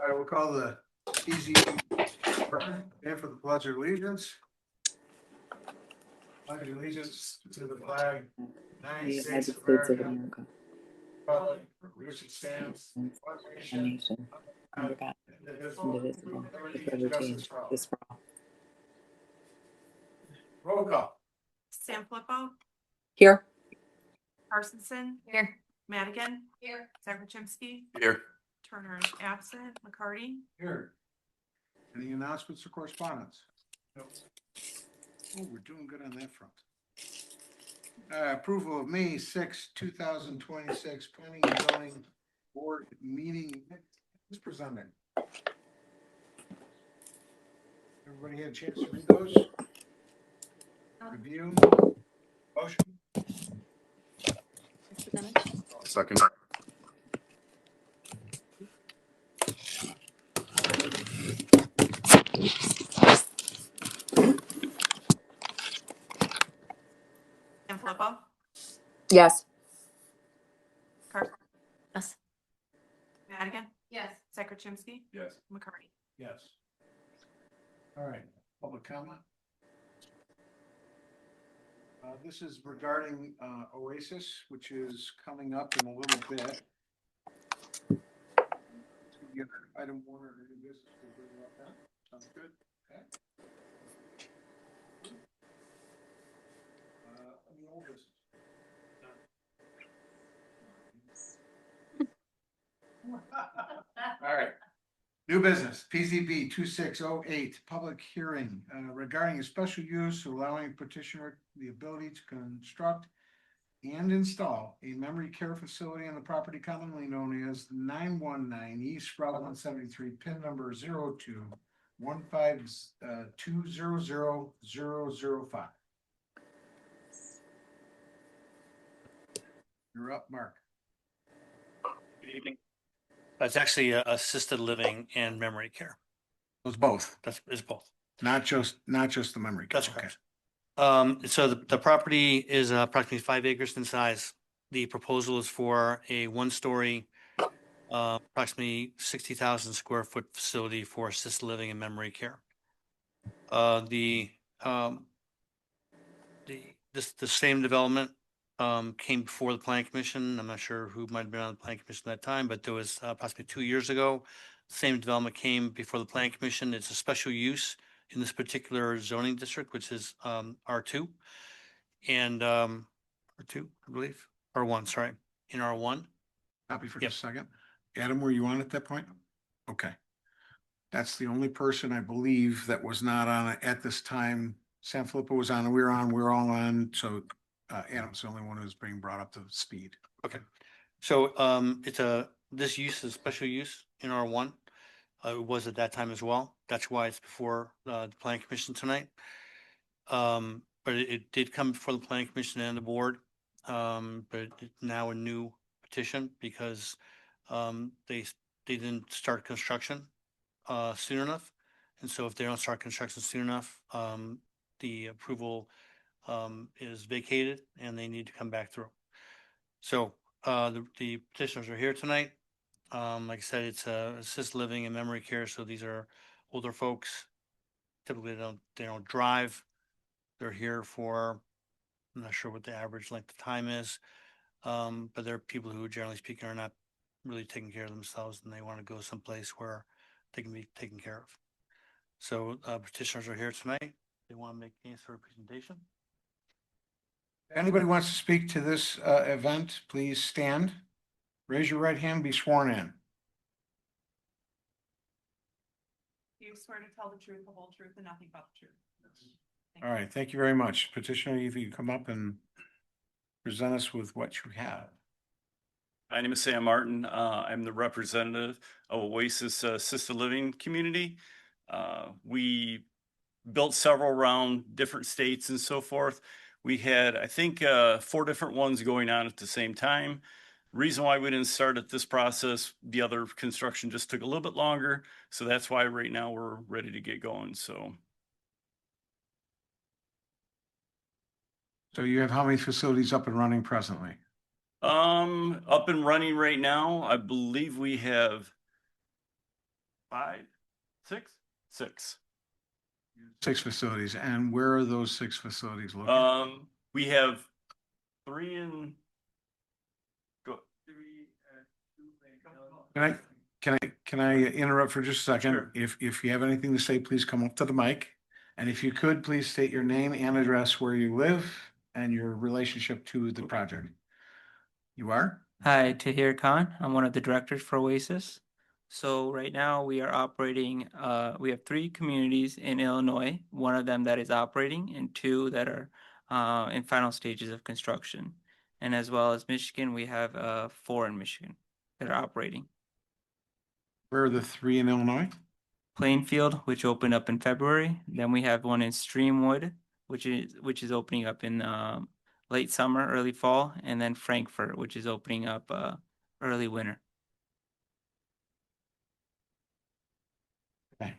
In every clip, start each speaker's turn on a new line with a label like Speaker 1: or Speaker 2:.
Speaker 1: I will call the easy and for the pledge of allegiance. Pledge of allegiance to the flag, United States of America. Republic for which it stands, one nation,
Speaker 2: under God, indivisible, with liberty and justice for all.
Speaker 1: Roll call.
Speaker 3: Sanfilippo,
Speaker 2: Here.
Speaker 3: Carsonson,
Speaker 2: Here.
Speaker 3: Madigan, here, Zagrochimsky,
Speaker 1: Here.
Speaker 3: Turner is absent, McCarty.
Speaker 1: Here. Any announcements or correspondence? No. Oh, we're doing good on that front. Approval of May 6, 2026 Planning and Zoning Board meeting is presented. Everybody had a chance to read those? Review? Motion?
Speaker 4: Second.
Speaker 3: Sanfilippo,
Speaker 2: Yes.
Speaker 3: Carson,
Speaker 2: Yes.
Speaker 3: Madigan,
Speaker 5: Yes.
Speaker 3: Zagrochimsky,
Speaker 4: Yes.
Speaker 3: McCarty.
Speaker 1: Yes. All right, public comment? This is regarding Oasis, which is coming up in a little bit. Item 1 or new business, we'll bring it up now. Sounds good. Okay. Any old business? All right. New business, PZB 2608, public hearing regarding a special use allowing petitioner the ability to construct and install a memory care facility on the property commonly known as 919 East Route 173, pin number 02-152000005. You're up, Mark.
Speaker 6: Good evening. It's actually assisted living and memory care.
Speaker 1: It was both,
Speaker 6: It's both.
Speaker 1: not just the memory care.
Speaker 6: That's correct. So the property is approximately 5 acres in size. The proposal is for a 1-story, approximately 60,000 square foot facility for assisted living and memory care. The same development came before the planning commission. I'm not sure who might have been on the planning commission at that time, but there was possibly 2 years ago. Same development came before the planning commission. It's a special use in this particular zoning district, which is R2 and R2, I believe, R1, sorry, in R1.
Speaker 1: Copy for just a second. Adam, were you on at that point? Okay. That's the only person I believe that was not on it at this time. Sanfilippo was on, we were all on. So Adam's the only one who's being brought up to speed.
Speaker 6: Okay. So this use is special use in R1. It was at that time as well. That's why it's before the planning commission tonight. But it did come before the planning commission and the board. But it's now a new petition because they didn't start construction soon enough. And so if they don't start construction soon enough, the approval is vacated and they need to come back through. So the petitioners are here tonight. Like I said, it's assisted living and memory care. So these are older folks. Typically they don't drive. They're here for, I'm not sure what the average length of time is. But they're people who generally speaking are not really taking care of themselves and they want to go someplace where they can be taken care of. So petitioners are here tonight. They want to make any sort of presentation.
Speaker 1: If anybody wants to speak to this event, please stand. Raise your right hand, be sworn in.
Speaker 3: You swear to tell the truth, the whole truth, and nothing but the truth.
Speaker 1: All right, thank you very much. Petitioner, if you come up and present us with what you have.
Speaker 4: My name is Sam Martin. I'm the representative of Oasis Assisted Living Community. We built several around different states and so forth. We had, I think, 4 different ones going on at the same time. Reason why we didn't start at this process, the other construction just took a little bit longer. So that's why right now we're ready to get going. So
Speaker 1: you have how many facilities up and running presently?
Speaker 4: Up and running right now, I believe we have 5, 6, 6.
Speaker 1: 6 facilities. And where are those 6 facilities located?
Speaker 4: We have 3 in. Go.
Speaker 1: Can I interrupt for just a second?
Speaker 4: Sure.
Speaker 1: If you have anything to say, please come up to the mic. And if you could, please state your name and address where you live and your relationship to the project. You are?
Speaker 5: Hi, Tahir Khan. I'm one of the directors for Oasis. So right now we are operating, we have 3 communities in Illinois, one of them that is operating and 2 that are in final stages of construction. And as well as Michigan, we have 4 in Michigan that are operating.
Speaker 1: Where are the 3 in Illinois?
Speaker 5: Plainfield, which opened up in February. Then we have one in Streamwood, which is opening up in late summer, early fall, and then Frankfurt, which is opening up early winter.
Speaker 1: Okay.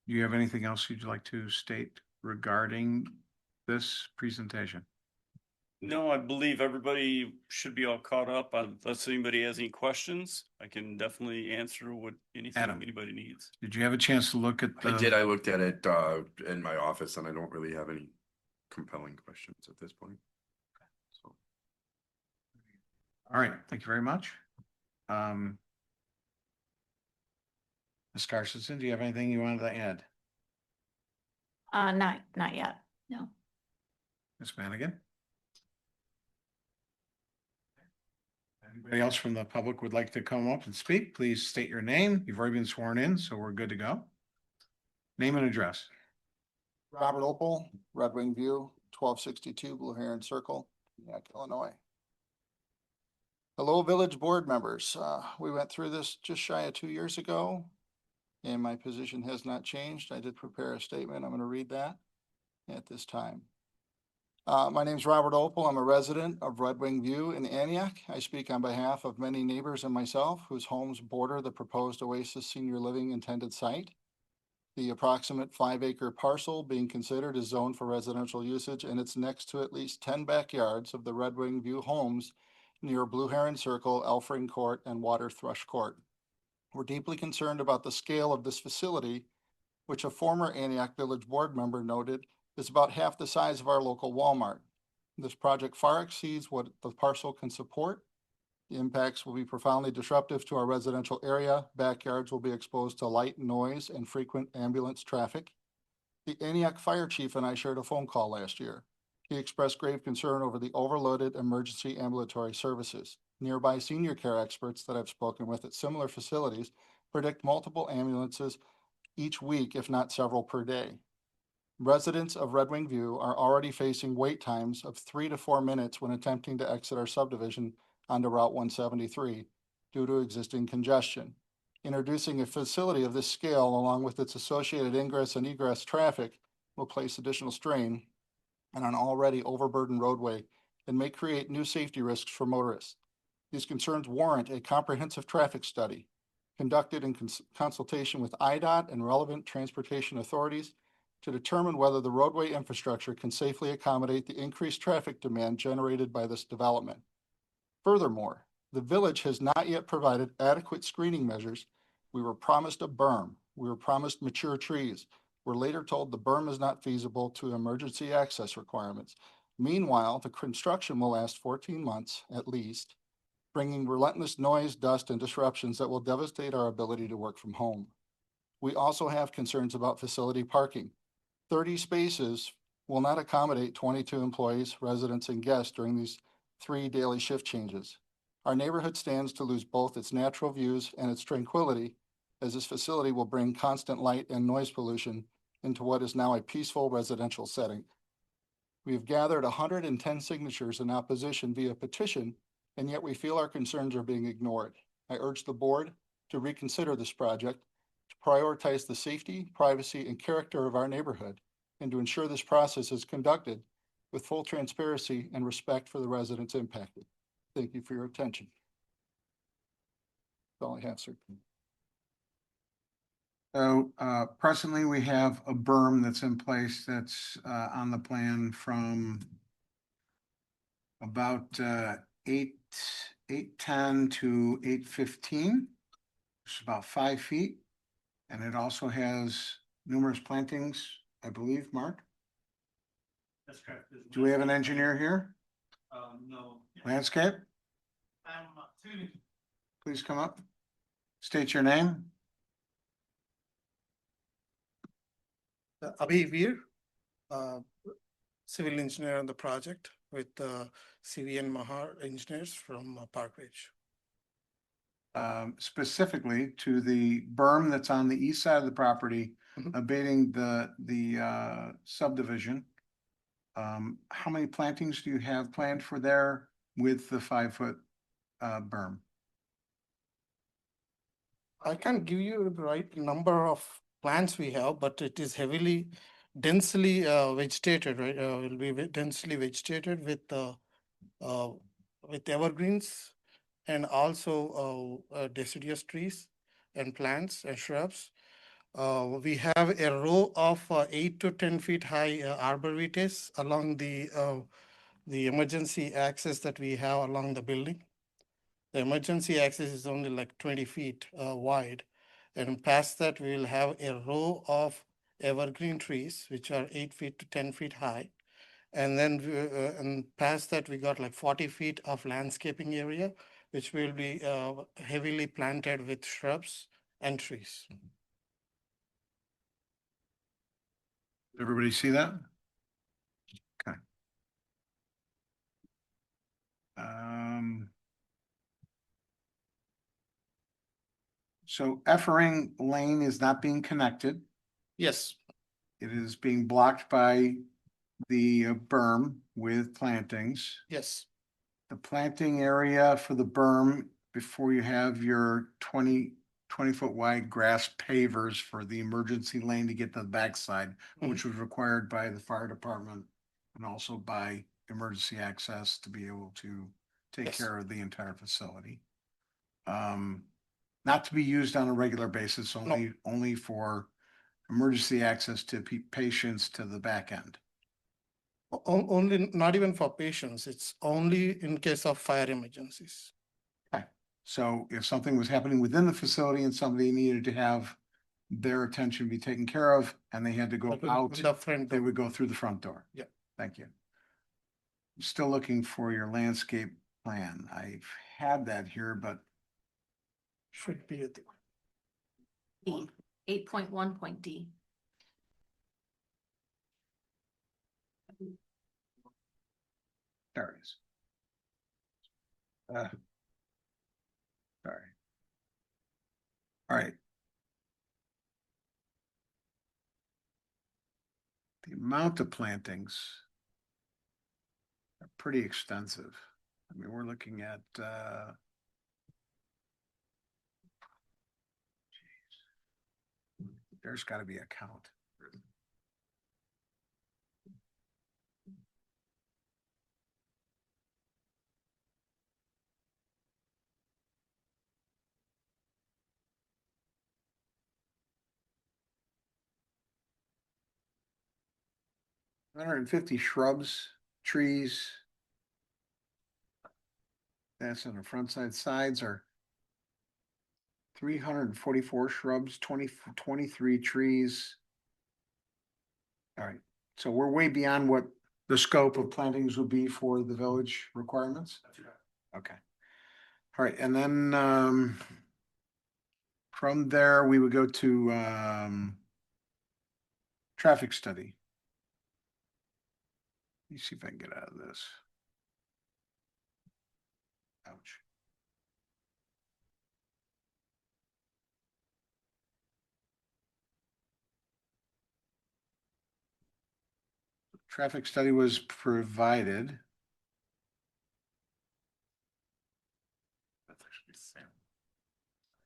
Speaker 1: Do you have anything else you'd like to state regarding this presentation?
Speaker 4: No, I believe everybody should be all caught up. Unless anybody has any questions, I can definitely answer what anything
Speaker 1: Adam.
Speaker 4: anybody needs.
Speaker 1: Did you have a chance to look at the?
Speaker 7: I did. I looked at it in my office, and I don't really have any compelling questions at this point. So,
Speaker 1: All right, thank you very much. Ms. Carstensen, do you have anything you wanted to add?
Speaker 2: Not yet, no.
Speaker 1: Ms. Manigan? Anybody else from the public would like to come up and speak? Please state your name. You've already been sworn in, so we're good to go. Name and address.
Speaker 8: Robert Opel, Red Wing View, 1262 Blue Heron Circle, Antioch, Illinois. Hello, village board members. We went through this just shy of 2 years ago, and my position has not changed. I did prepare a statement. I'm going to read that at this time. My name is Robert Opel. I'm a resident of Red Wing View in Antioch. I speak on behalf of many neighbors and myself whose homes border the proposed Oasis Senior Living intended site. The approximate 5-acre parcel being considered is zoned for residential usage, and it's next to at least 10 backyards of the Red Wing View homes near Blue Heron Circle, Elfring Court, and Water Thrush Court. We're deeply concerned about the scale of this facility, which a former Antioch Village Board member noted is about half the size of our local Walmart. This project far exceeds what the parcel can support. The impacts will be profoundly disruptive to our residential area. Backyards will be exposed to light, noise, and frequent ambulance traffic. The Antioch Fire Chief and I shared a phone call last year. He expressed grave concern over the overloaded emergency ambulatory services. Nearby senior care experts that I've spoken with at similar facilities predict multiple ambulances each week, if not several per day. Residents of Red Wing View are already facing wait times of 3 to 4 minutes when attempting to exit our subdivision onto Route 173 due to existing congestion. Introducing a facility of this scale along with its associated ingress and egress traffic will place additional strain on an already overburdened roadway and may create new safety risks for motorists. These concerns warrant a comprehensive traffic study conducted in consultation with IDOT and relevant transportation authorities to determine whether the roadway infrastructure can safely accommodate the increased traffic demand generated by this development. Furthermore, the village has not yet provided adequate screening measures. We were promised a berm. We were promised mature trees. We're later told the berm is not feasible to emergency access requirements. Meanwhile, the construction will last 14 months at least, bringing relentless noise, dust, and disruptions that will devastate our ability to work from home. We also have concerns about facility parking. 30 spaces will not accommodate 22 employees, residents, and guests during these 3 daily shift changes. Our neighborhood stands to lose both its natural views and its tranquility, as this facility will bring constant light and noise pollution into what is now a peaceful residential setting. We have gathered 110 signatures in opposition via petition, and yet we feel our concerns are being ignored. I urge the board to reconsider this project, to prioritize the safety, privacy, and character of our neighborhood, and to ensure this process is conducted with full transparency and respect for the residents impacted. Thank you for your attention. That's all I have, sir.
Speaker 1: So presently we have a berm that's in place that's on the plan from about 8 8:10 to 8:15. It's about 5 feet. And it also has numerous plantings, I believe, Mark.
Speaker 6: That's correct.
Speaker 1: Do we have an engineer here?
Speaker 6: No.
Speaker 1: Landscape, please come up. State your name.
Speaker 9: Abhi Veer, civil engineer on the project with CV and Mahar engineers from Park Ridge.
Speaker 1: Specifically to the berm that's on the east side of the property,
Speaker 9: Mhm.
Speaker 1: abating the subdivision. How many plantings do you have planned for there with the 5 foot berm?
Speaker 9: I can't give you the right number of plants we have, but it is heavily densely vegetated, right? Will be densely vegetated with evergreens and also deciduous trees and plants and shrubs. We have a row of 8 to 10 feet high arborvitaes along the emergency access that we have along the building. The emergency access is only like 20 feet wide. And past that, we will have a row of evergreen trees, which are 8 feet to 10 feet high. And then and past that, we got like 40 feet of landscaping area, which will be heavily planted with shrubs and trees.
Speaker 1: Everybody see that? Okay. So Effering Lane is not being connected.
Speaker 9: Yes,
Speaker 1: It is being blocked by the berm with plantings.
Speaker 9: yes,
Speaker 1: The planting area for the berm before you have your 20 foot wide grass pavers for the emergency lane to get to the backside, which was required by the fire department and also by emergency access to be able to take
Speaker 9: Yes.
Speaker 1: care of the entire facility. Not to be used on a regular basis, only for emergency access to patients to the back end.
Speaker 9: only, not even for patients, it's only in case of fire emergencies.
Speaker 1: Okay, so if something was happening within the facility and somebody needed to have their attention be taken care of and they had to go
Speaker 9: But
Speaker 1: out,
Speaker 9: in the front
Speaker 1: they
Speaker 9: door.
Speaker 1: would go through the front door.
Speaker 9: Yeah.
Speaker 1: Thank you. Still looking for your landscape plan. I've had that here, but
Speaker 9: Should be at the.
Speaker 10: D, 8.1.D.
Speaker 1: there it is. Sorry. All right. The amount of plantings are pretty extensive. I mean, we're looking at, there's gotta be a count. Hundred and 50 shrubs, trees. That's on the front side. Sides are 344 shrubs, 23 trees. All right, so we're way beyond what the scope of plantings would be for the village requirements? Okay. All right, and then from there, we would go to traffic study. Let me see if I can get out of this. Ouch. Traffic study was provided.
Speaker 4: That's actually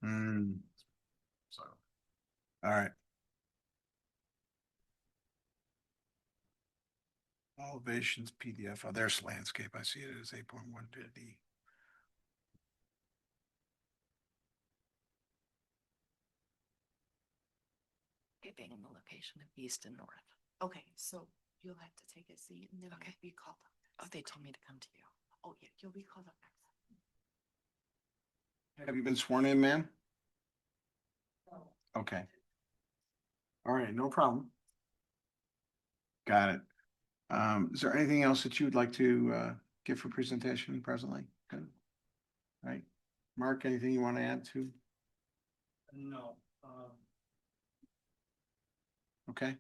Speaker 4: Sam.
Speaker 1: So, all right. Elevations PDF. Oh, there's landscape. I see it as 8.1D.
Speaker 10: Giving the location of east and north.
Speaker 3: Okay, so you'll have to take a seat and then
Speaker 10: Okay.
Speaker 3: be called up.
Speaker 10: Oh, they told me to come to you.
Speaker 3: Oh, yeah, you'll be called up next.
Speaker 1: Have you been sworn in, ma'am? Okay. All right, no problem. Got it. Is there anything else that you would like to give for presentation presently? Good. All right. Mark, anything you want to add to?
Speaker 4: No.
Speaker 1: Okay.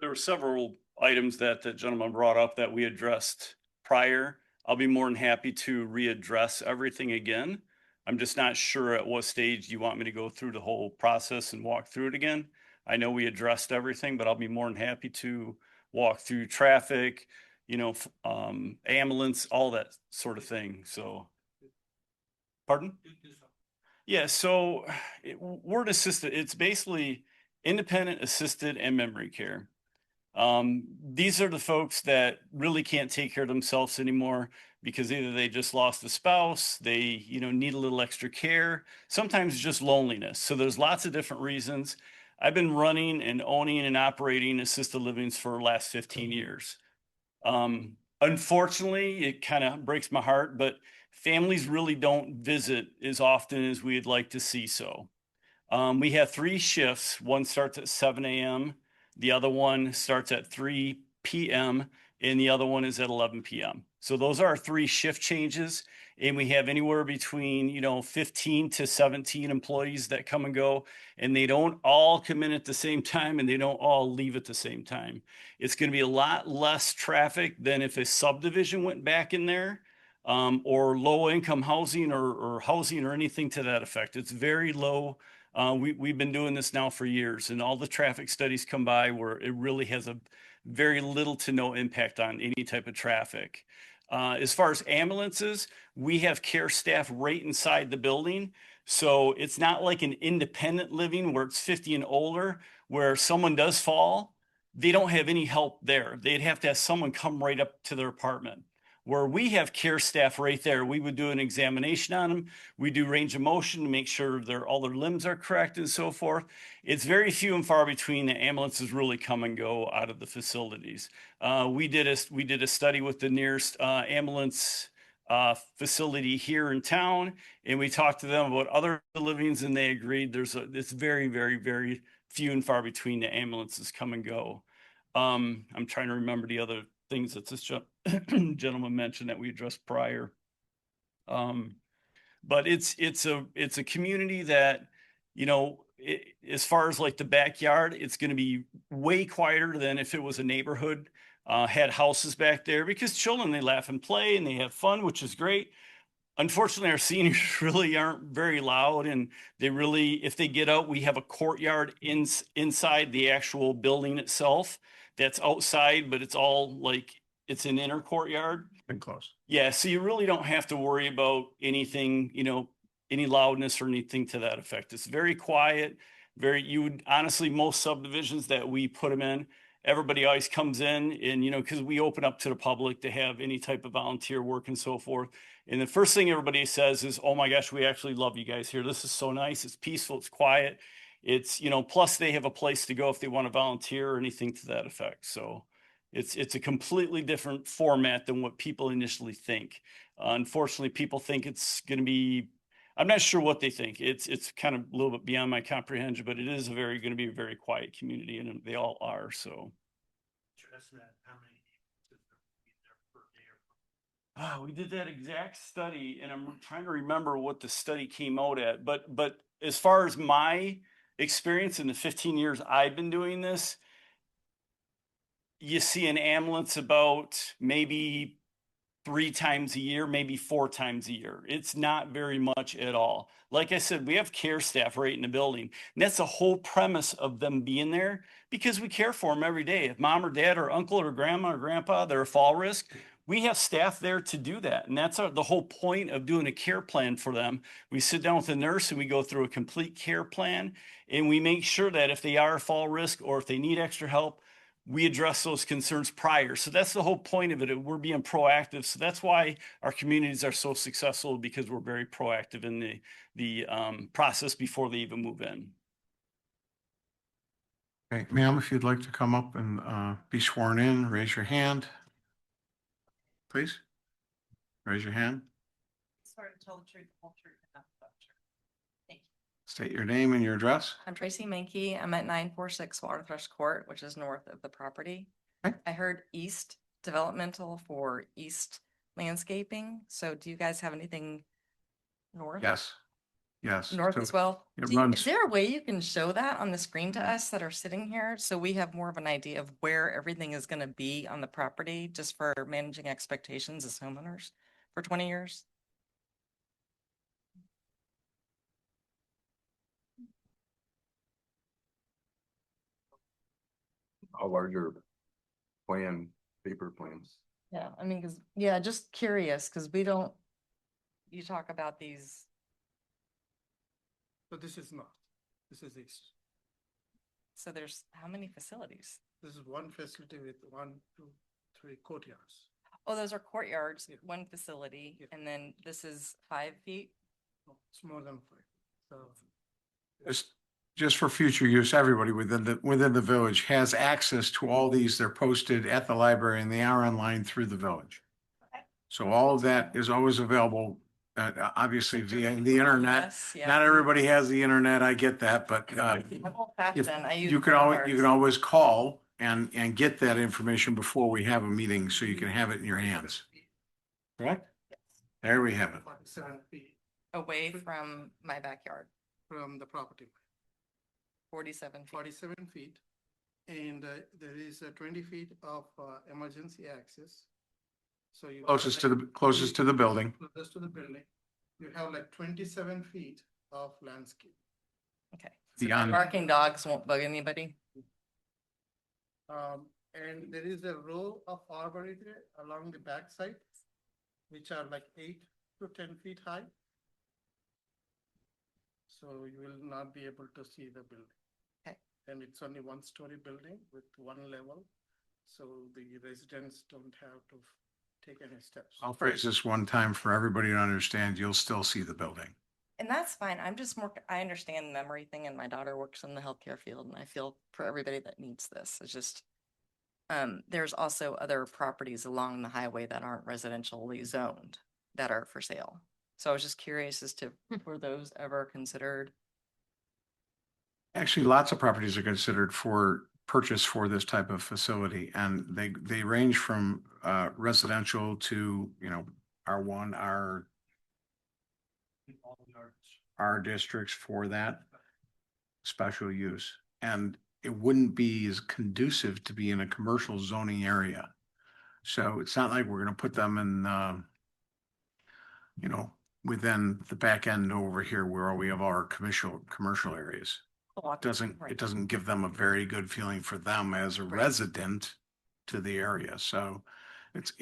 Speaker 4: There were several items that the gentleman brought up that we addressed prior. I'll be more than happy to readdress everything again. I'm just not sure at what stage you want me to go through the whole process and walk through it again. I know we addressed everything, but I'll be more than happy to walk through traffic, ambulance, all that sort of thing. So, pardon? Yeah, so word assisted, it's basically independent, assisted, and memory care. These are the folks that really can't take care of themselves anymore because either they just lost a spouse, they, need a little extra care, sometimes just loneliness. So there's lots of different reasons. I've been running and owning and operating assisted livings for the last 15 years. Unfortunately, it kind of breaks my heart, but families really don't visit as often as we'd like to see so. We have 3 shifts. One starts at 7 a.m., the other one starts at 3 p.m., and the other one is at 11 p.m. So those are our 3 shift changes, and we have anywhere between 15 to 17 employees that come and go, and they don't all come in at the same time, and they don't all leave at the same time. It's going to be a lot less traffic than if a subdivision went back in there, or low income housing or housing or anything to that effect. It's very low. We've been doing this now for years, and all the traffic studies come by where it really has a very little to no impact on any type of traffic. As far as ambulances, we have care staff right inside the building. So it's not like an independent living where it's 50 and older, where someone does fall, they don't have any help there. They'd have to have someone come right up to their apartment. Where we have care staff right there, we would do an examination on them. We do range of motion to make sure all their limbs are correct and so forth. It's very few and far between the ambulances really come and go out of the facilities. We did a study with the nearest ambulance facility here in town, and we talked to them about other livings, and they agreed it's very, very, very few and far between the ambulances come and go. I'm trying to remember the other things that this gentleman mentioned that we addressed prior. But it's a community that, as far as like the backyard, it's going to be way quieter than if it was a neighborhood, had houses back there, because children, they laugh and play and they have fun, which is great. Unfortunately, our seniors really aren't very loud, and they really, if they get out, we have a courtyard inside the actual building itself that's outside, but it's all like, it's an inner courtyard.
Speaker 1: Been close.
Speaker 4: Yeah, so you really don't have to worry about anything, any loudness or anything to that effect. It's very quiet, you would honestly, most subdivisions that we put them in, everybody always comes in and, because we open up to the public to have any type of volunteer work and so forth. And the first thing everybody says is, oh my gosh, we actually love you guys here. This is so nice. It's peaceful. It's quiet. It's, plus they have a place to go if they want to volunteer or anything to that effect. So it's a completely different format than what people initially think. Unfortunately, people think it's going to be, I'm not sure what they think. It's kind of a little bit beyond my comprehension, but it is going to be a very quiet community, and they all are. So. We did that exact study, and I'm trying to remember what the study came out at. But as far as my experience in the 15 years I've been doing this, you see an ambulance about maybe 3 times a year, maybe 4 times a year. It's not very much at all. Like I said, we have care staff right in the building. And that's the whole premise of them being there, because we care for them every day. If mom or dad or uncle or grandma or grandpa, they're a fall risk, we have staff there to do that. And that's the whole point of doing a care plan for them. We sit down with the nurse and we go through a complete care plan, and we make sure that if they are a fall risk or if they need extra help, we address those concerns prior. So that's the whole point of it. We're being proactive. So that's why our communities are so successful, because we're very proactive in the process before they even move in.
Speaker 1: Okay, ma'am, if you'd like to come up and be sworn in, raise your hand. Please. Raise your hand.
Speaker 3: swear to tell the truth, the whole truth, and nothing but the truth. Thank you.
Speaker 1: State your name and your address.
Speaker 11: I'm Tracy Mankey. I'm at 946 Waterthrush Court, which is north of the property.
Speaker 1: Okay.
Speaker 11: I heard east developmental for east landscaping. So do you guys have anything north?
Speaker 1: Yes. Yes.
Speaker 11: North
Speaker 1: So
Speaker 11: as well?
Speaker 1: it
Speaker 11: Is
Speaker 1: runs,
Speaker 11: there a way you can show that on the screen to us that are sitting here? So we have more of an idea of where everything is going to be on the property, just for managing expectations as homeowners for 20 years?
Speaker 7: A larger plan, paper plans.
Speaker 11: Yeah, I mean, cause, yeah, just curious, cause we don't, you talk about these,
Speaker 9: So this is north, this is east.
Speaker 11: so there's how many facilities?
Speaker 9: This is one facility with 1, 2, 3 courtyards.
Speaker 11: Oh, those are courtyards,
Speaker 9: Yeah.
Speaker 11: one facility,
Speaker 9: Yeah.
Speaker 11: and then this is 5 feet?
Speaker 9: No, it's more than 5. So
Speaker 1: just for future use, everybody within the village has access to all these. They're posted at the library and they are online through the village.
Speaker 11: Okay.
Speaker 1: So all of that is always available, obviously via the internet.
Speaker 11: Yes, yeah.
Speaker 1: Not everybody has the internet, I get that, but
Speaker 11: I'm old
Speaker 1: if
Speaker 11: fashioned, I use.
Speaker 1: you can
Speaker 11: courtyards.
Speaker 1: always call and get that information before we have a meeting, so you can have it in your hands. Correct? There we have it.
Speaker 9: 47 feet
Speaker 11: Away from my backyard,
Speaker 9: from the property,
Speaker 11: 47 feet.
Speaker 9: 47 feet. And there is 20 feet of emergency access. So you.
Speaker 1: Closest to the building.
Speaker 9: Closest to the building. You have like 27 feet of landscape.
Speaker 11: Okay. So
Speaker 1: Beyond-
Speaker 11: barking dogs won't bug anybody?
Speaker 9: And there is a row of arborvitae along the backside, which are like 8 to 10 feet high. So you will not be able to see the building.
Speaker 11: Okay.
Speaker 9: And it's only 1-story building with 1 level, so the residents don't have to take any steps.
Speaker 1: I'll phrase this one time for everybody to understand, you'll still see the building.
Speaker 11: And that's fine. I'm just more, I understand the memory thing and my daughter works in the healthcare field and I feel for everybody that needs this. It's just, there's also other properties along the highway that aren't residentially zoned that are for sale. So I was just curious as to, were those ever considered?
Speaker 1: Actually, lots of properties are considered for purchase for this type of facility, and they range from residential to, R1, R districts for that special use. And it wouldn't be as conducive to be in a commercial zoning area. So it's not like we're gonna put them in, within the back end over here where we have our commercial areas. It doesn't give them a very good feeling for them as a resident to the area. So it's,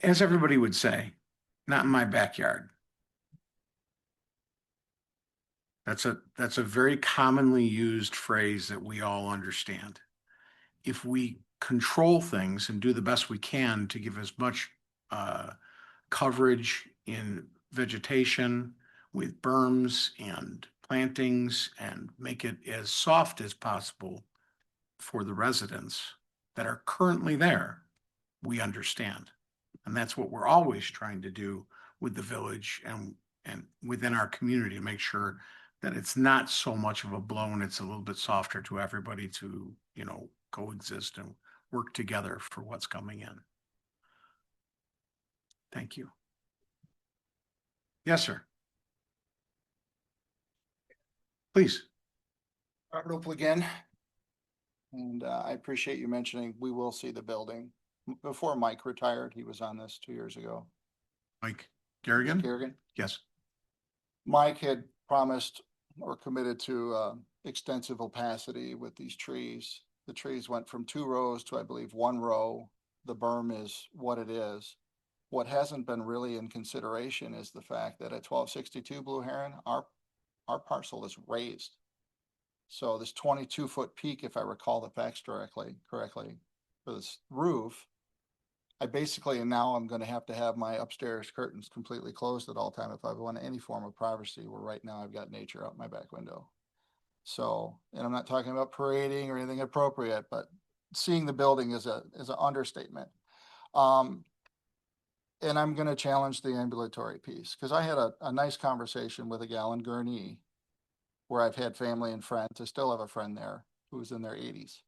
Speaker 1: as everybody would say, not in my backyard. That's a very commonly used phrase that we all understand. If we control things and do the best we can to give as much coverage in vegetation with berms and plantings and make it as soft as possible for the residents that are currently there, we understand. And that's what we're always trying to do with the village and within our community to make sure that it's not so much of a blow and it's a little bit softer to everybody to, coexist and work together for what's coming in. Thank you. Yes, sir. Please.
Speaker 8: Art Opel again. And I appreciate you mentioning we will see the building. Before Mike retired, he was on this 2 years ago.
Speaker 1: Mike Garrigan?
Speaker 8: Garrigan?
Speaker 1: Yes.
Speaker 8: Mike had promised or committed to extensive opacity with these trees. The trees went from 2 rows to, I believe, 1 row. The berm is what it is. What hasn't been really in consideration is the fact that at 1262 Blue Heron, our parcel is raised. So this 22-foot peak, if I recall the facts correctly, for this roof, I basically, and now I'm going to have my upstairs curtains completely closed at all time if I want any form of privacy, where right now I've got nature out my back window. So, and I'm not talking about parading or anything appropriate, but seeing the building is an understatement. and I'm gonna challenge the ambulatory piece, because I had a nice conversation with a gal in Gurnee where I've had family and friends. I still have a friend there who's in their 80s.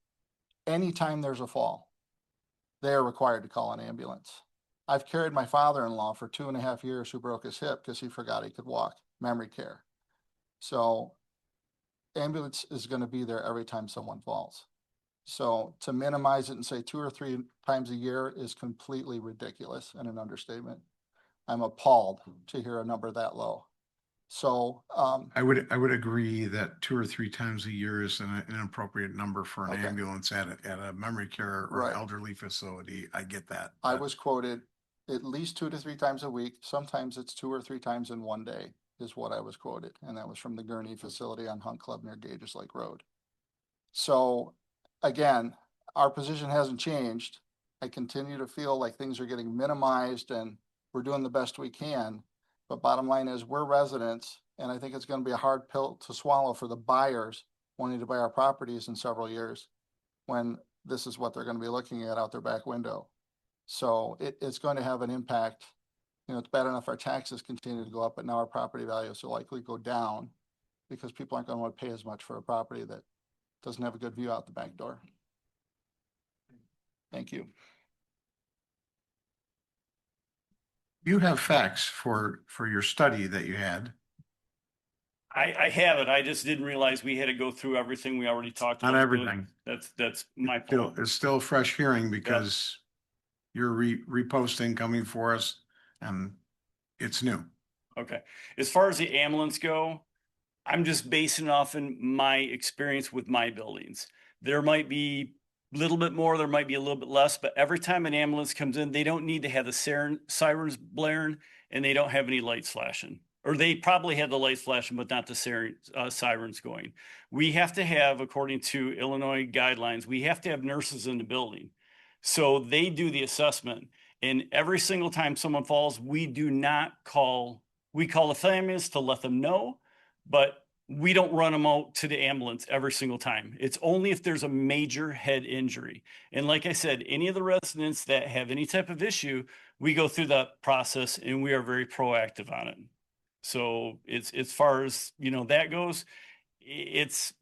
Speaker 8: Anytime there's a fall, they are required to call an ambulance. I've carried my father-in-law for 2.5 years who broke his hip because he forgot he could walk, memory care. So ambulance is gonna be there every time someone falls. So to minimize it and say 2 or 3 times a year is completely ridiculous and an understatement. I'm appalled to hear a number that low. So,
Speaker 1: I would agree that 2 or 3 times a year is an inappropriate number for an
Speaker 8: Okay.
Speaker 1: ambulance at a memory care or
Speaker 8: Right.
Speaker 1: elderly facility. I get that.
Speaker 8: I
Speaker 1: but-
Speaker 8: was quoted at least 2 to 3 times a week. Sometimes it's 2 or 3 times in one day is what I was quoted. And that was from the Gurnee facility on Hunt Club near Gages Lake Road. So again, our position hasn't changed. I continue to feel like things are getting minimized and we're doing the best we can. But bottom line is we're residents, and I think it's gonna be a hard pill to swallow for the buyers wanting to buy our properties in several years when this is what they're gonna be looking at out their back window. So it's going to have an impact. You know, it's bad enough our taxes continue to go up, but now our property values will likely go down because people aren't gonna want to pay as much for a property that doesn't have a good view out the back door. Thank you.
Speaker 1: You have facts for your study that you had
Speaker 4: I have it. I just didn't realize we had to go through everything we already talked about.
Speaker 1: on everything.
Speaker 4: That's my
Speaker 1: Still,
Speaker 4: fault.
Speaker 1: it's still a fresh hearing because you're reposting coming for us and it's new.
Speaker 4: Okay. As far as the ambulance go, I'm just basing it off in my experience with my buildings. There might be a little bit more, there might be a little bit less, but every time an ambulance comes in, they don't need to have the sirens blaring and they don't have any lights flashing. Or they probably have the lights flashing, but not the sirens going. We have to have, according to Illinois guidelines, we have to have nurses in the building. So they do the assessment. And every single time someone falls, we do not call, we call the families to let them know, but we don't run them out to the ambulance every single time. It's only if there's a major head injury. And like I said, any of the residents that have any type of issue, we go through that process and we are very proactive on it. So it's as far as, you know, that goes, it's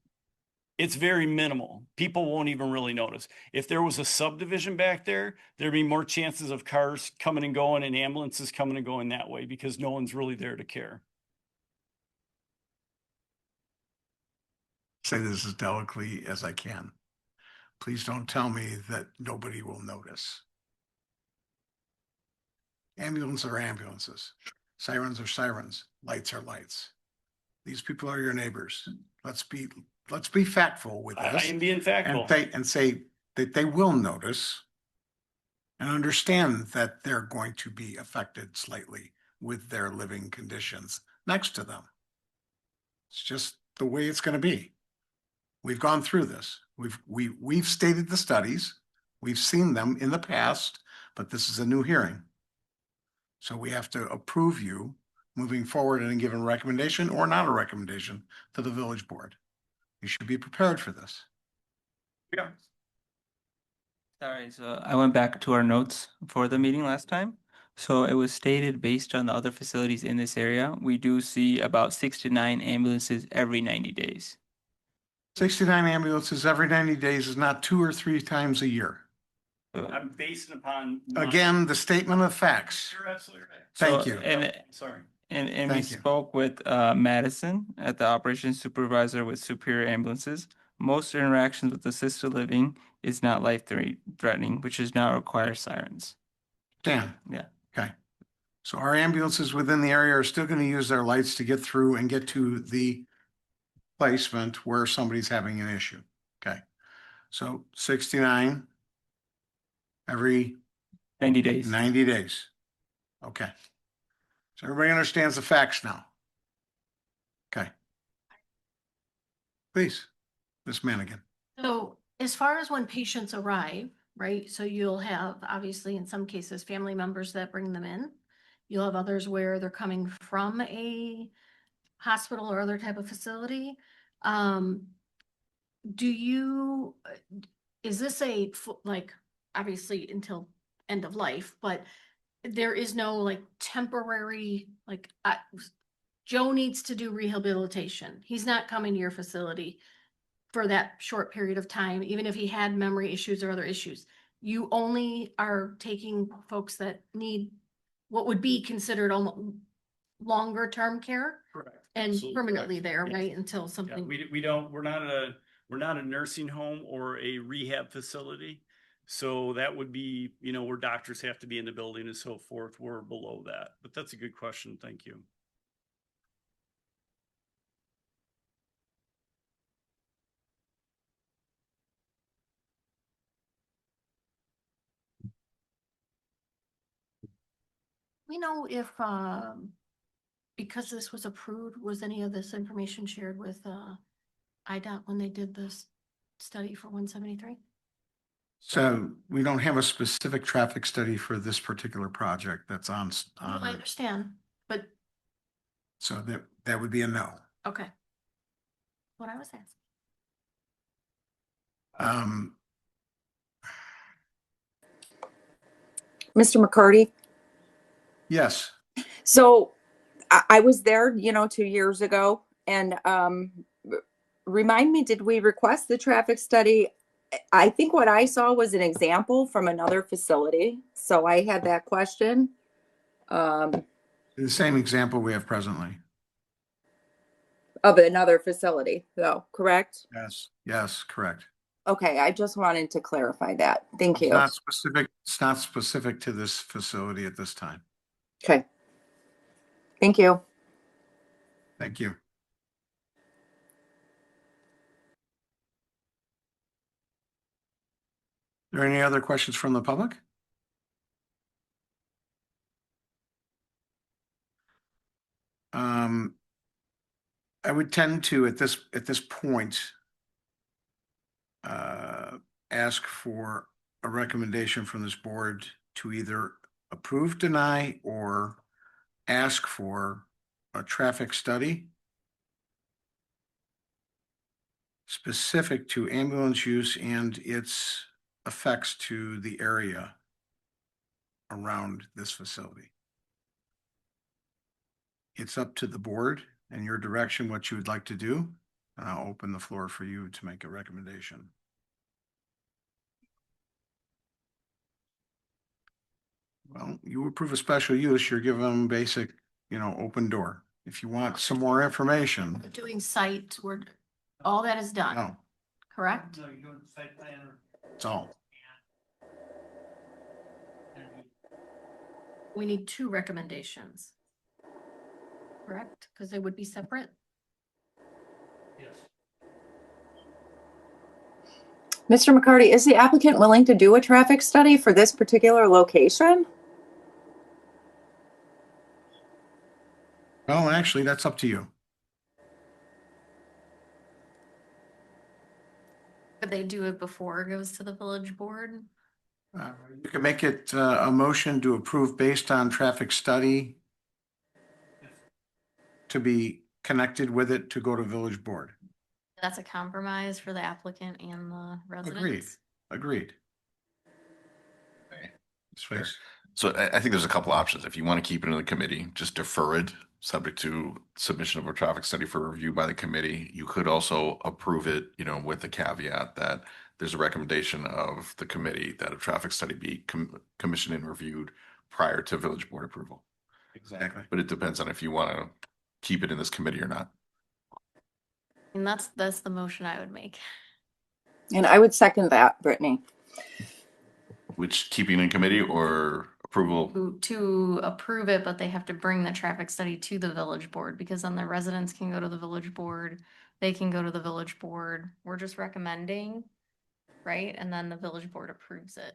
Speaker 4: very minimal. People won't even really notice. If there was a subdivision back there, there'd be more chances of cars coming and going and ambulances coming and going that way because no one's really there to care.
Speaker 1: Say this as delicately as I can. Please don't tell me that nobody will notice. Ambulances are ambulances. Sirens are sirens. Lights are lights. These people are your neighbors. Let's be factful with
Speaker 4: I
Speaker 1: this
Speaker 4: am being factual.
Speaker 1: and say that they will notice and understand that they're going to be affected slightly with their living conditions next to them. It's just the way it's going to be. We've gone through this. We've stated the studies. We've seen them in the past, but this is a new hearing. So we have to approve you moving forward and give a recommendation or not a recommendation to the village board. You should be prepared for this.
Speaker 4: Yeah.
Speaker 5: Sorry, so I went back to our notes for the meeting last time. So it was stated based on the other facilities in this area, we do see about 6 to 9 ambulances every 90 days.
Speaker 1: 69 ambulances every 90 days is not 2 or 3 times a year.
Speaker 4: I'm basing upon.
Speaker 1: Again, the statement of facts.
Speaker 4: You're absolutely right.
Speaker 1: Thank
Speaker 5: So,
Speaker 1: you.
Speaker 5: And
Speaker 4: Sorry.
Speaker 5: And we
Speaker 1: Thank you.
Speaker 5: spoke with Madison at the operations supervisor with Superior Ambulances. Most interactions with assisted living is not life-threatening, which does not require sirens.
Speaker 1: Dan?
Speaker 5: Yeah.
Speaker 1: Okay. So our ambulances within the area are still going to use their lights to get through and get to the placement where somebody's having an issue. Okay. So 69 every
Speaker 5: 90 days.
Speaker 1: 90 days. Okay. So everybody understands the facts now. Okay. Please, Ms. Manigan.
Speaker 12: So as far as when patients arrive, right? So you'll have, obviously, in some cases, family members that bring them in. You'll have others where they're coming from a hospital or other type of facility. Do you, is this like, obviously until end of life, but there is no like temporary, like, Joe needs to do rehabilitation. He's not coming to your facility for that short period of time, even if he had memory issues or other issues. You only are taking folks that need what would be considered almost longer term care
Speaker 4: Correct.
Speaker 12: and
Speaker 4: Absolutely
Speaker 12: permanently
Speaker 4: correct.
Speaker 12: there,
Speaker 4: Yes.
Speaker 12: right? Until
Speaker 4: Yeah,
Speaker 12: something.
Speaker 4: we don't, we're not a nursing home or a rehab facility. So that would be, where doctors have to be in the building and so forth. We're below that, but that's a good question. Thank you.
Speaker 12: We know if, because this was approved, was any of this information shared with, IDOT when they did this study for 173?
Speaker 1: So we don't have a specific traffic study for this particular project that's on,
Speaker 12: No, I understand, but,
Speaker 1: so that would be a no.
Speaker 12: okay. What I was asking.
Speaker 1: Um,
Speaker 2: Mr. McCarty,
Speaker 1: yes,
Speaker 2: so I was there, 2 years ago, and remind me, did we request the traffic study? I think what I saw was an example from another facility, so I had that question. Um,
Speaker 1: the same example we have presently.
Speaker 2: of another facility, though, correct?
Speaker 1: Yes, correct.
Speaker 2: Okay, I just wanted to clarify that. Thank
Speaker 1: It's
Speaker 2: you.
Speaker 1: not specific to this facility at this time.
Speaker 2: Okay. Thank you.
Speaker 1: Thank you. Are there any other questions from the public? I would tend to, at this point, ask for a recommendation from this board to either approve, deny, or ask for a traffic study specific to ambulance use and its effects to the area around this facility. It's up to the board and your direction what you would like to do, and I'll open the floor for you to make a recommendation. Well, you approve a special use, you're giving them basic, open door. If you want some more information,
Speaker 12: Doing site, all that is done,
Speaker 1: no,
Speaker 12: correct?
Speaker 6: No, you're doing the site plan or?
Speaker 1: it's all.
Speaker 12: We need two recommendations. Correct? Because they would be separate.
Speaker 6: Yes.
Speaker 2: Mr. McCarty, is the applicant willing to do a traffic study for this particular location?
Speaker 1: Well, actually, that's up to you.
Speaker 12: Could they do it before it goes to the village board?
Speaker 1: You can make it a motion to approve based on traffic study to be connected with it to go to village board.
Speaker 12: That's a compromise for the applicant and the
Speaker 1: Agreed,
Speaker 12: residents.
Speaker 1: agreed.
Speaker 7: Fair.
Speaker 1: Space.
Speaker 13: So I think there's a couple options. If you want to keep it in the committee, just defer it, subject to submission of a traffic study for review by the committee. You could also approve it, with the caveat that there's a recommendation of the committee that a traffic study be commissioned and reviewed prior to village board approval.
Speaker 1: Exactly.
Speaker 13: But it depends on if you want to keep it in this committee or not.
Speaker 12: And that's the motion I would make.
Speaker 2: And I would second that, Brittany.
Speaker 13: Which, keeping in committee or approval?
Speaker 12: To approve it, but they have to bring the traffic study to the village board because then the residents can go to the village board. They can go to the village board. We're just recommending, right? And then the village board approves it.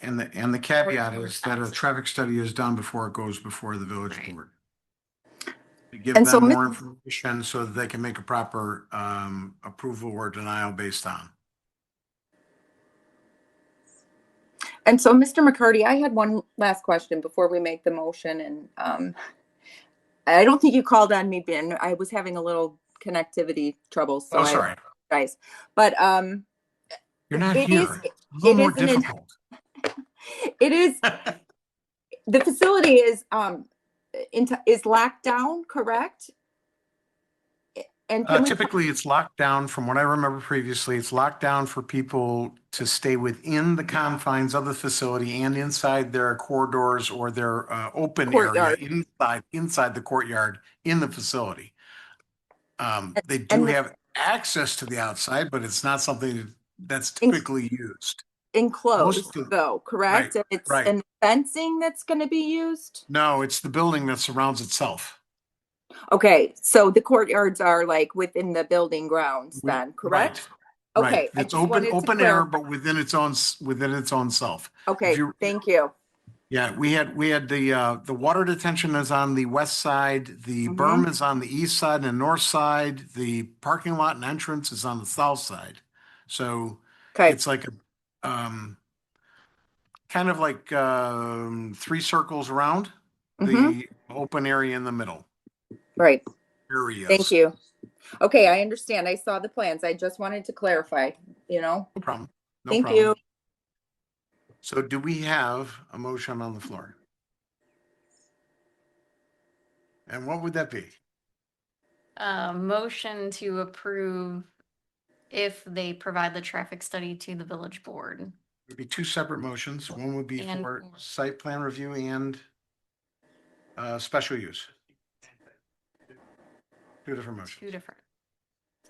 Speaker 1: And the caveat is that a traffic study is done before it goes before the village
Speaker 12: Right.
Speaker 1: board. To give
Speaker 2: And so
Speaker 1: them more information so that they can make a proper approval or denial based on.
Speaker 2: And so, Mr. McCarty, I had one last question before we make the motion. And I don't think you called on me, Ben. I was having a little connectivity trouble. So
Speaker 1: Sorry.
Speaker 2: I apologize. But
Speaker 1: You're not
Speaker 2: it
Speaker 1: here.
Speaker 2: is-
Speaker 1: It's a little more
Speaker 2: it is an
Speaker 1: difficult.
Speaker 2: it is The facility is locked down, correct? And can we,
Speaker 1: Typically, it's locked down. From what I remember previously, it's locked down for people to stay within the confines of the facility and inside their corridors or their open area
Speaker 2: Courtyard.
Speaker 1: inside the courtyard in the facility. They do
Speaker 2: and the-
Speaker 1: have access to the outside, but it's not something that's typically used.
Speaker 2: enclosed
Speaker 1: of-
Speaker 2: though, correct?
Speaker 1: Right,
Speaker 2: And it's
Speaker 1: right.
Speaker 2: and fencing that's going to be used?
Speaker 1: No, it's the building that surrounds itself.
Speaker 2: Okay, so the courtyards are like within the building grounds
Speaker 1: We-
Speaker 2: then, correct?
Speaker 1: Right.
Speaker 2: Okay, I
Speaker 1: It's
Speaker 2: just
Speaker 1: open,
Speaker 2: wanted to
Speaker 1: open air,
Speaker 2: clarify.
Speaker 1: but within its own self. If
Speaker 2: Okay,
Speaker 1: you-
Speaker 2: thank you.
Speaker 1: Yeah, we had the water detention is on the west side, the berm is on the east side and north side, the parking lot and entrance is on the south side. So
Speaker 2: Okay,
Speaker 1: it's like a, kind of like, three circles around the open area in the middle
Speaker 2: right.
Speaker 1: areas.
Speaker 2: Thank you. Okay, I understand. I saw the plans. I just wanted to clarify, you know?
Speaker 1: No problem. No
Speaker 2: Thank
Speaker 1: problem.
Speaker 2: you.
Speaker 1: So do we have a motion on the floor? And what would that be?
Speaker 10: Motion to approve if they provide the traffic study to the village board.
Speaker 1: It'd be two separate motions. One would be
Speaker 10: And
Speaker 1: for
Speaker 10: for-
Speaker 1: site plan review and special use. Two different motions.
Speaker 10: Two different.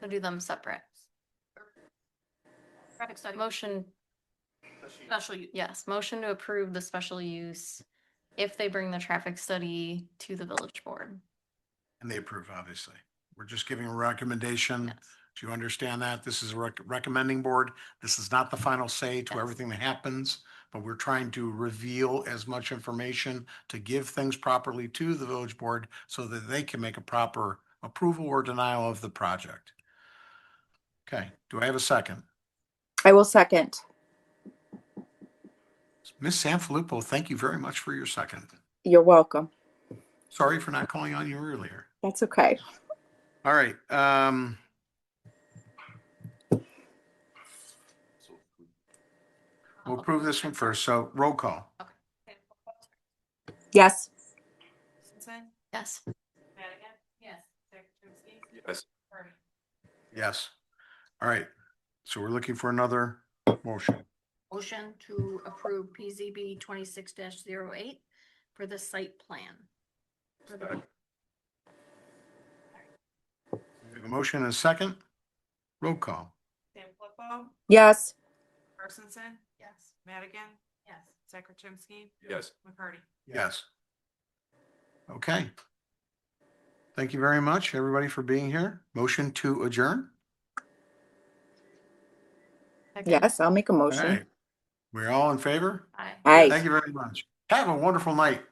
Speaker 10: So do them separate.
Speaker 12: Traffic study.
Speaker 10: Motion,
Speaker 12: Special use.
Speaker 10: yes, motion to approve the special use if they bring the traffic study to the village board.
Speaker 1: And they approve, obviously. We're just giving a recommendation.
Speaker 10: Yes.
Speaker 1: Do you understand that? This is a recommending board. This is not the final say to
Speaker 10: Yes.
Speaker 1: everything that happens, but we're trying to reveal as much information to give things properly to the village board so that they can make a proper approval or denial of the project. Okay, do I have a second?
Speaker 2: I will second.
Speaker 1: Ms. Sanfilippo, thank you very much for your second.
Speaker 2: You're welcome.
Speaker 1: Sorry for not calling on you earlier.
Speaker 2: That's okay.
Speaker 1: All right, we'll approve this one first. So roll call.
Speaker 2: Yes.
Speaker 3: Simpson,
Speaker 10: Yes.
Speaker 3: Madigan? Yes. Chemsky?
Speaker 7: Yes.
Speaker 3: Hardy?
Speaker 1: Yes. All right. So we're looking for another motion.
Speaker 12: Motion to approve PZB 26-08 for the site plan. For the-
Speaker 1: We have a motion and a second. Roll call.
Speaker 3: Sanfilippo,
Speaker 2: Yes.
Speaker 3: Parsonson? Yes. Madigan? Yes. Chemsky?
Speaker 7: Yes.
Speaker 3: McCarty?
Speaker 1: Yes. Okay. Thank you very much, everybody, for being here. Motion to adjourn.
Speaker 10: Second.
Speaker 2: Yes, I'll make a
Speaker 1: All
Speaker 2: motion.
Speaker 1: right. We're all in favor?
Speaker 10: Aye.
Speaker 2: Aye.
Speaker 1: Thank you very much. Have a wonderful night.